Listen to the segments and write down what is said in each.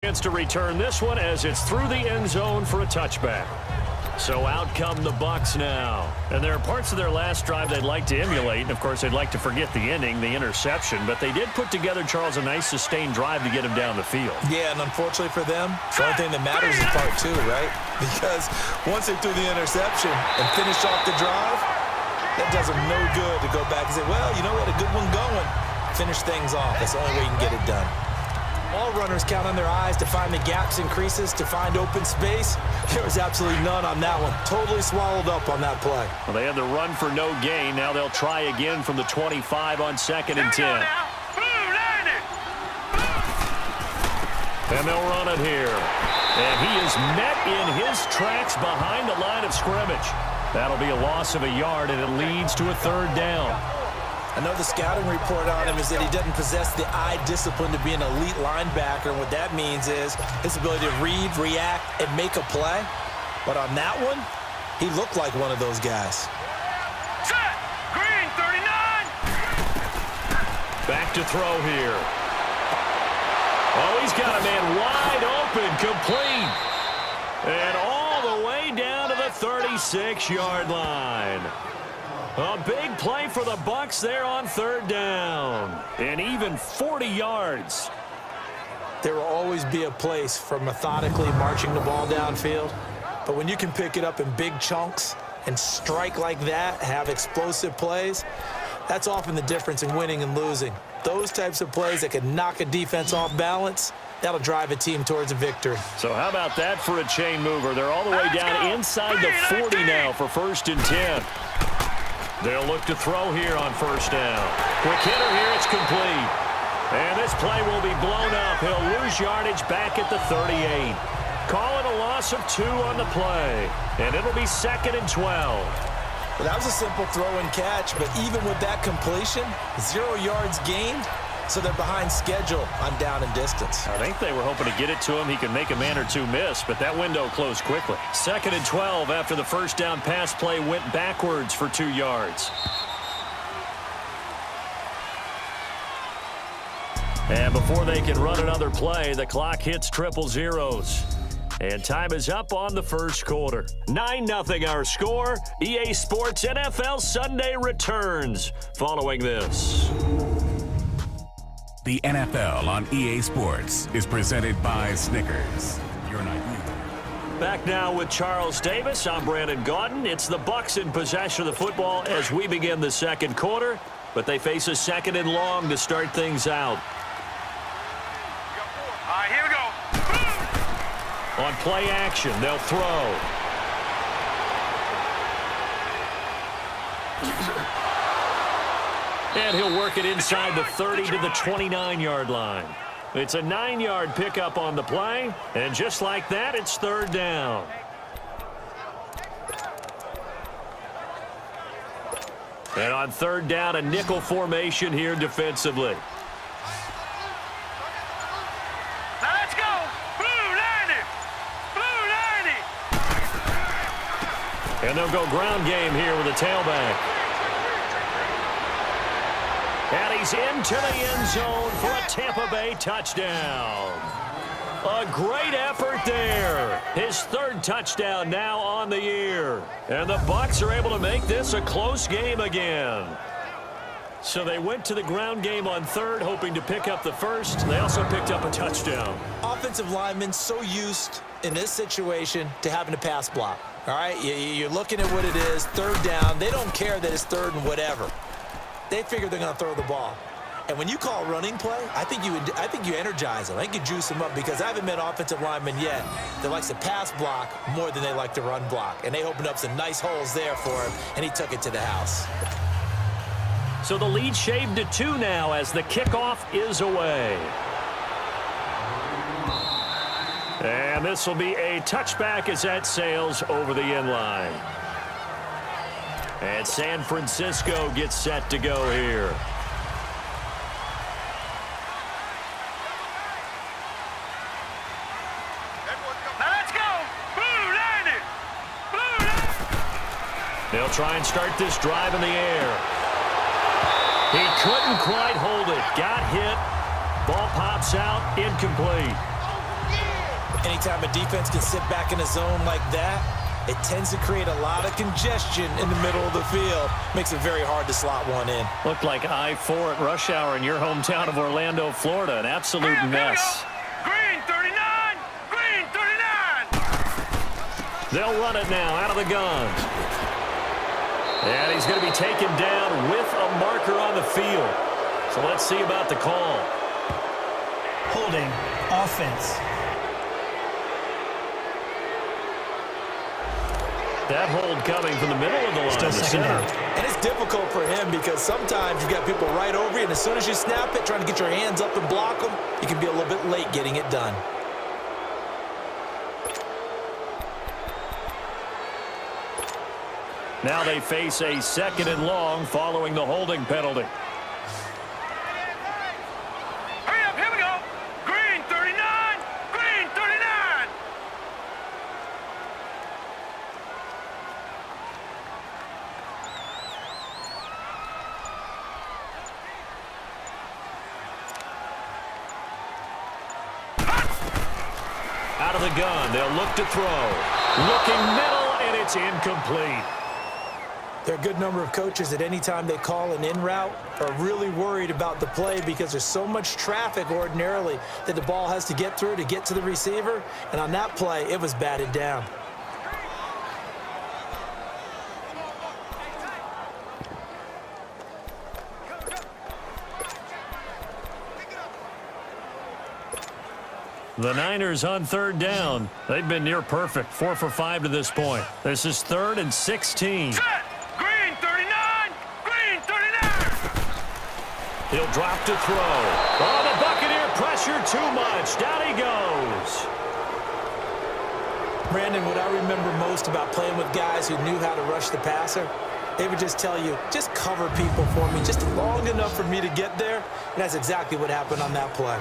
Chance to return this one as it's through the end zone for a touchback. So out come the Bucs now. And there are parts of their last drive they'd like to emulate. And, of course, they'd like to forget the ending, the interception. But they did put together, Charles, a nice sustained drive to get him down the field. Yeah, and unfortunately for them, the only thing that matters is part two, right? Because once they threw the interception and finished off the drive, that does them no good to go back and say, well, you know what, a good one going. Finish things off. That's the only way you can get it done. All runners count on their eyes to find the gaps and creases, to find open space. There was absolutely none on that one. Totally swallowed up on that play. Well, they had the run for no gain. Now they'll try again from the 25 on 2nd and 10. And they'll run it here. And he is met in his tracks behind the line of scrimmage. That'll be a loss of a yard, and it leads to a 3rd down. I know the scouting report on him is that he doesn't possess the eye discipline to be an elite linebacker. And what that means is his ability to read, react, and make a play. But on that one, he looked like one of those guys. Set! Green, 39! Back to throw here. Oh, he's got a man wide open, complete. And all the way down to the 36-yard line. A big play for the Bucs there on 3rd down. And even 40 yards. There will always be a place for methodically marching the ball downfield. But when you can pick it up in big chunks and strike like that, have explosive plays, that's often the difference in winning and losing. Those types of plays that can knock a defense off balance, that'll drive a team towards a victory. So how about that for a chain mover? They're all the way down inside the 40 now for 1st and 10. They'll look to throw here on 1st down. Quick hitter here, it's complete. And this play will be blown up. He'll lose yardage back at the 38. Call it a loss of 2 on the play. And it'll be 2nd and 12. Well, that was a simple throw and catch, but even with that completion, 0 yards gained, so they're behind schedule on down and distance. I think they were hoping to get it to him. He could make a man or two miss, but that window closed quickly. 2nd and 12 after the 1st down pass play went backwards for 2 yards. And before they can run another play, the clock hits triple zeros. And time is up on the 1st quarter. 9-0 our score. EA Sports NFL Sunday returns following this. The NFL on EA Sports is presented by Snickers. You're not you. Back now with Charles Davis. I'm Brandon Gaudin. It's the Bucs in possession of the football as we begin the 2nd quarter, but they face a 2nd and long to start things out. All right, here we go. On play action, they'll throw. And he'll work it inside the 30 to the 29-yard line. It's a 9-yard pickup on the play, and just like that, it's 3rd down. And on 3rd down, a nickel formation here defensively. Now let's go. Blue 90. Blue 90. And they'll go ground game here with a tailback. And he's into the end zone for a Tampa Bay touchdown. A great effort there. His 3rd touchdown now on the year. And the Bucs are able to make this a close game again. So they went to the ground game on 3rd, hoping to pick up the 1st. They also picked up a touchdown. Offensive linemen so used in this situation to having to pass block. All right, you're looking at what it is, 3rd down. They don't care that it's 3rd and whatever. They figure they're going to throw the ball. And when you call running play, I think you energize them. I think you juice them up because I haven't met offensive linemen yet that likes to pass block more than they like to run block. And they opened up some nice holes there for him, and he took it to the house. So the lead shaved to 2 now as the kickoff is away. And this will be a touchback as that sails over the end line. And San Francisco gets set to go here. Now let's go. Blue 90. Blue 90. They'll try and start this drive in the air. He couldn't quite hold it. Got hit. Ball pops out. Incomplete. Anytime a defense can sit back in a zone like that, it tends to create a lot of congestion in the middle of the field. Makes it very hard to slot one in. Looked like I-4 at rush hour in your hometown of Orlando, Florida. An absolute mess. Green 39! Green 39! They'll run it now out of the gun. And he's going to be taken down with a marker on the field. So let's see about the call. Holding offense. That hold coming from the middle of the line. Still second down. And it's difficult for him because sometimes you've got people right over you, and as soon as you snap it, trying to get your hands up and block them, you can be a little bit late getting it done. Now they face a 2nd and long following the holding penalty. Hurry up, here we go! Green 39! Green 39! Out of the gun, they'll look to throw. Looking middle, and it's incomplete. There are a good number of coaches that any time they call an in route are really worried about the play because there's so much traffic ordinarily that the ball has to get through to get to the receiver. And on that play, it was batted down. The Niners on 3rd down. They've been near perfect, 4 for 5 to this point. This is 3rd and 16. Set! Green 39! Green 39! He'll drop to throw. Oh, the Buccaneer pressure too much. Down he goes. Brandon, what I remember most about playing with guys who knew how to rush the passer, they would just tell you, just cover people for me just long enough for me to get there. And that's exactly what happened on that play.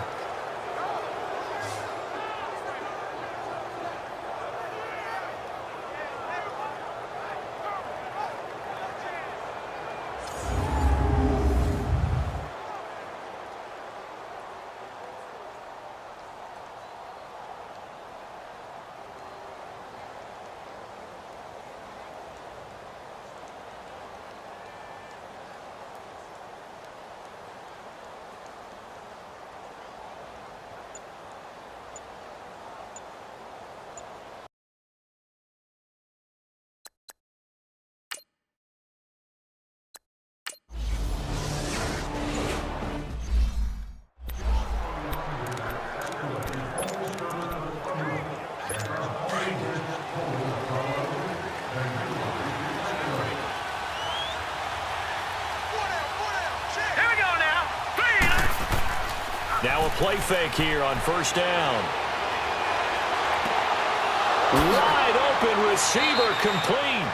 Now a play fake here on 1st down. Wide open receiver complete.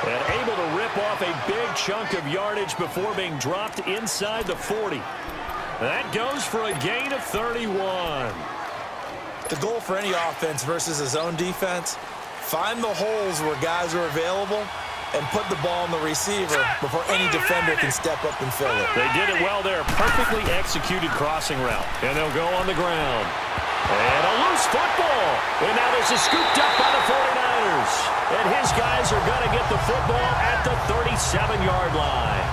And able to rip off a big chunk of yardage before being dropped inside the 40. That goes for a gain of 31. The goal for any offense versus a zone defense, find the holes where guys are available and put the ball on the receiver before any defender can step up and fill it. They did it well there. Perfectly executed crossing route. And they'll go on the ground. And a loose football. And now this is scooped up by the 49ers. And his guys are going to get the football at the 37-yard line.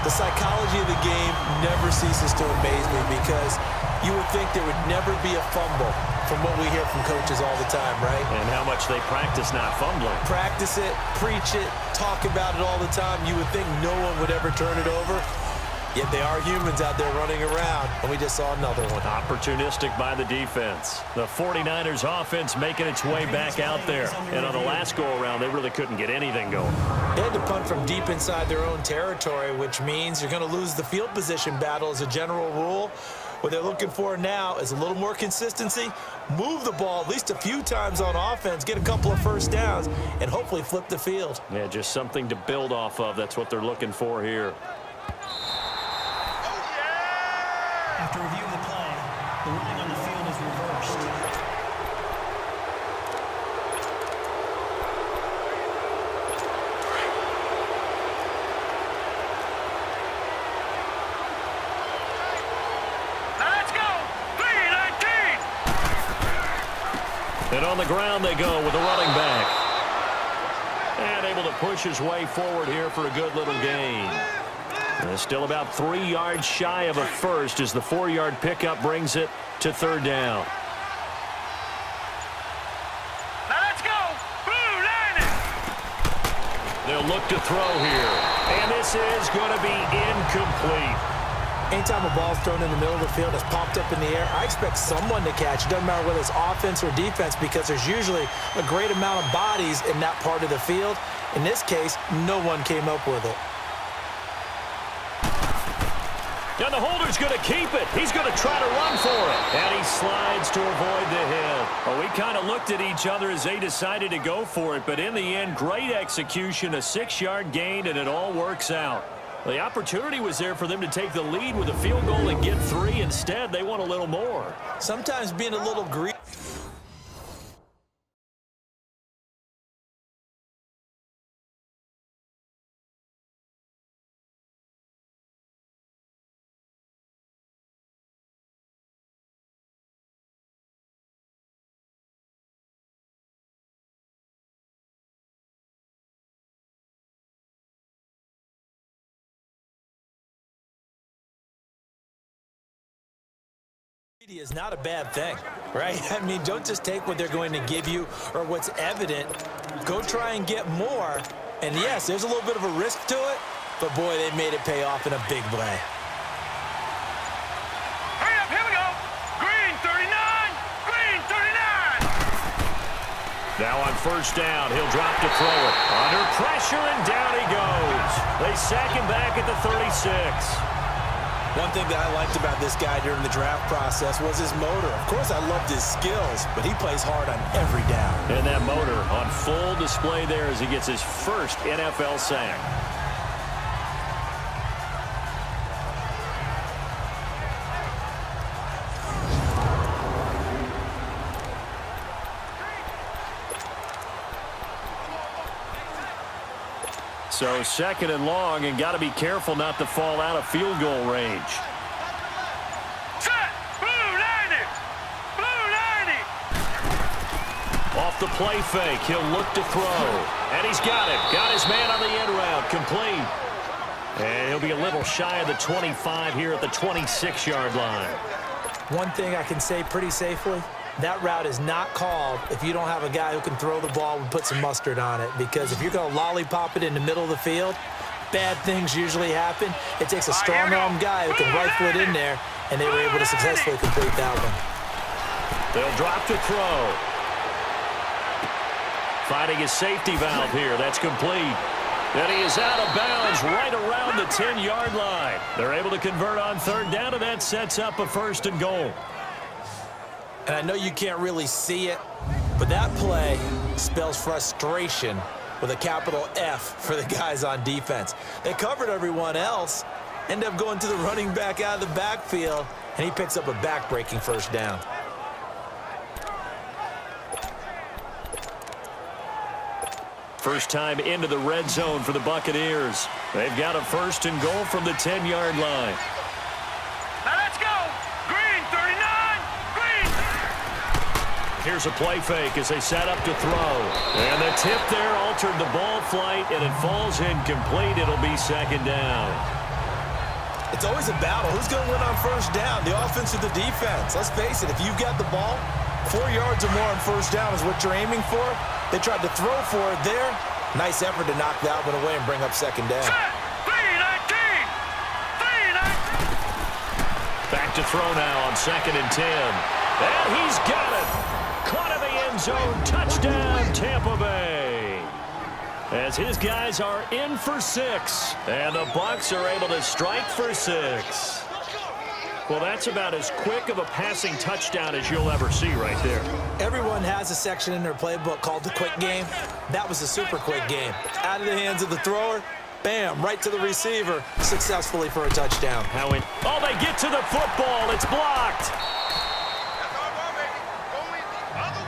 The psychology of the game never ceases to amaze me because you would think there would never be a fumble from what we hear from coaches all the time, right? And how much they practice not fumbling. Practice it, preach it, talk about it all the time. You would think no one would ever turn it over. Yet they are humans out there running around, and we just saw another one. Opportunistic by the defense. The 49ers offense making its way back out there. And on the last go-around, they really couldn't get anything going. They had to punt from deep inside their own territory, which means you're going to lose the field position battle as a general rule. What they're looking for now is a little more consistency, move the ball at least a few times on offense, get a couple of first downs, and hopefully flip the field. Yeah, just something to build off of. That's what they're looking for here. After reviewing the play, the ruling on the field is reversed. Now let's go! 319! And on the ground they go with a running back. And able to push his way forward here for a good little gain. And still about 3 yards shy of a first as the 4-yard pickup brings it to third down. Now let's go. Blue line. They'll look to throw here. And this is going to be incomplete. Anytime a ball's thrown in the middle of the field, it's popped up in the air, I expect someone to catch. It doesn't matter whether it's offense or defense because there's usually a great amount of bodies in that part of the field. In this case, no one came up with it. And the holder's going to keep it. He's going to try to run for it. And he slides to avoid the hit. Well, we kind of looked at each other as they decided to go for it. But in the end, great execution, a 6-yard gain, and it all works out. The opportunity was there for them to take the lead with a field goal and get 3. Instead, they want a little more. Sometimes being a little greedy. Is not a bad thing, right? I mean, don't just take what they're going to give you or what's evident. Go try and get more. And yes, there's a little bit of a risk to it, but boy, they made it pay off in a big way. Hurry up, here we go. Green 39. Green 39. Now on first down, he'll drop to throw it. Under pressure, and down he goes. They sack him back at the 36. One thing that I liked about this guy during the draft process was his motor. Of course, I loved his skills, but he plays hard on every down. And that motor on full display there as he gets his first NFL sack. So second and long, and got to be careful not to fall out of field goal range. Set. Blue 90. Blue 90. Off the play fake, he'll look to throw. And he's got it. Got his man on the end route, complete. And he'll be a little shy of the 25 here at the 26-yard line. One thing I can say pretty safely, that route is not called if you don't have a guy who can throw the ball and put some mustard on it. Because if you're going to lollipop it in the middle of the field, bad things usually happen. It takes a strong-arm guy who can rifle it in there, and they were able to successfully complete that one. They'll drop to throw. Finding his safety valve here. That's complete. And he is out of bounds right around the 10-yard line. They're able to convert on third down, and that sets up a first and goal. And I know you can't really see it, but that play spells frustration with a capital F for the guys on defense. They covered everyone else, end up going to the running back out of the backfield, and he picks up a back-breaking first down. First time into the red zone for the Buccaneers. They've got a first and goal from the 10-yard line. Now let's go. Green 39. Green. Here's a play fake as they set up to throw. And the tip there altered the ball flight, and it falls incomplete. It'll be second down. It's always a battle. Who's going to win on first down, the offense or the defense? Let's face it, if you've got the ball, 4 yards or more on first down is what you're aiming for. They tried to throw for it there. Nice effort to knock that one away and bring up second down. Set. 319. 319. Back to throw now on second and 10. And he's got it. Caught in the end zone. Touchdown, Tampa Bay. As his guys are in for 6. And the Bucs are able to strike for 6. Well, that's about as quick of a passing touchdown as you'll ever see right there. Everyone has a section in their playbook called the quick game. That was a super quick game. Out of the hands of the thrower, bam, right to the receiver, successfully for a touchdown. Oh, they get to the football. It's blocked. That's all, baby. Go in the other